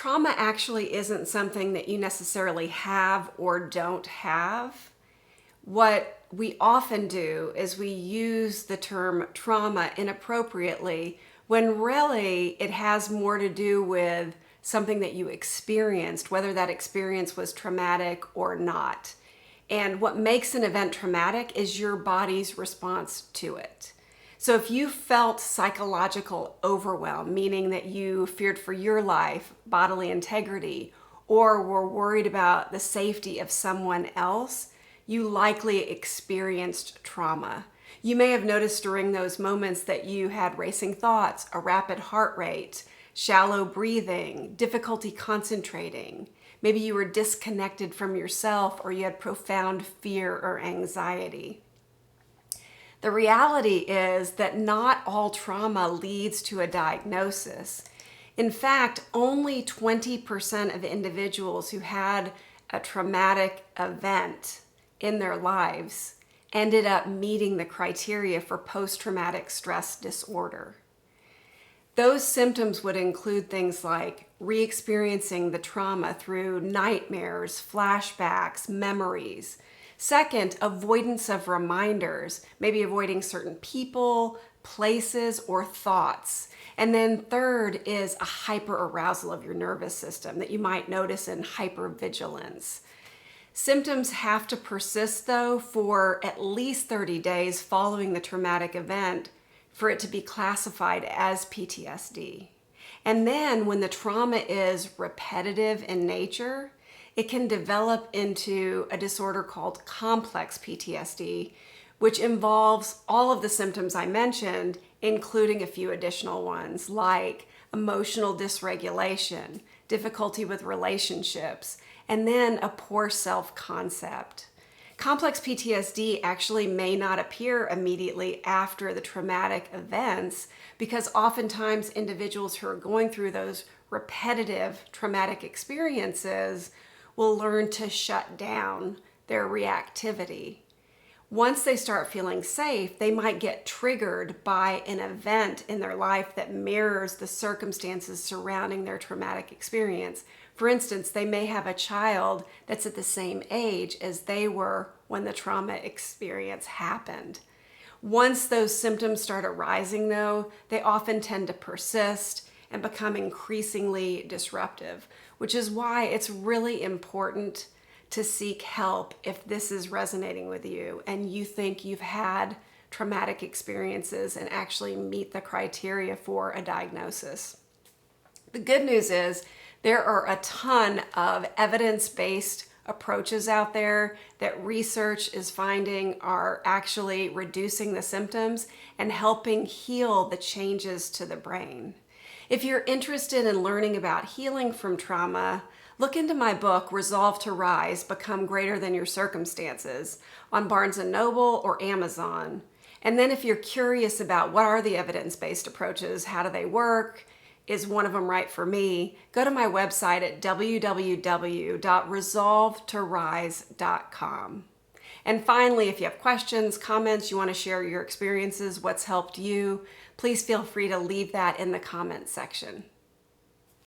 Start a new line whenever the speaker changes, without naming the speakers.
Trauma actually isn't something that you necessarily have or don't have. What we often do is we use the term trauma inappropriately when really it has more to do with something that you experienced, whether that experience was traumatic or not. And what makes an event traumatic is your body's response to it. So if you felt psychological overwhelm, meaning that you feared for your life, bodily integrity, or were worried about the safety of someone else, you likely experienced trauma. You may have noticed during those moments that you had racing thoughts, a rapid heart rate, shallow breathing, difficulty concentrating. Maybe you were disconnected from yourself, or you had profound fear or anxiety. The reality is that not all trauma leads to a diagnosis. In fact, only 20% of individuals who had a traumatic event in their lives ended up meeting the criteria for post-traumatic stress disorder. Those symptoms would include things like re-experiencing the trauma through nightmares, flashbacks, memories. Second, avoidance of reminders, maybe avoiding certain people, places, or thoughts. And then third is a hyperarousal of your nervous system that you might notice in hypervigilance. Symptoms have to persist, though, for at least 30 days following the traumatic event for it to be classified as PTSD. And then when the trauma is repetitive in nature, it can develop into a disorder called complex PTSD, which involves all of the symptoms I mentioned, including a few additional ones like emotional dysregulation, difficulty with relationships, and then a poor self-concept. Complex PTSD actually may not appear immediately after the traumatic events because oftentimes individuals who are going through those repetitive traumatic experiences will learn to shut down their reactivity. Once they start feeling safe, they might get triggered by an event in their life that mirrors the circumstances surrounding their traumatic experience. For instance, they may have a child that's at the same age as they were when the trauma experience happened. Once those symptoms start arising, though, they often tend to persist and become increasingly disruptive, which is why it's really important to seek help if this is resonating with you and you think you've had traumatic experiences and actually meet the criteria for a diagnosis. The good news is there are a ton of evidence-based approaches out there that research is finding are actually reducing the symptoms and helping heal the changes to the brain. If you're interested in learning about healing from trauma, look into my book, Resolve to Rise, Become Greater Than Your Circumstances, on Barnes & Noble or Amazon. And then if you're curious about what are the evidence-based approaches, how do they work, is one of them right for me, go to my website at www.resolvetorise.com. And finally, if you have questions, comments, you want to share your experiences, what's helped you, please feel free to leave that in the comments section.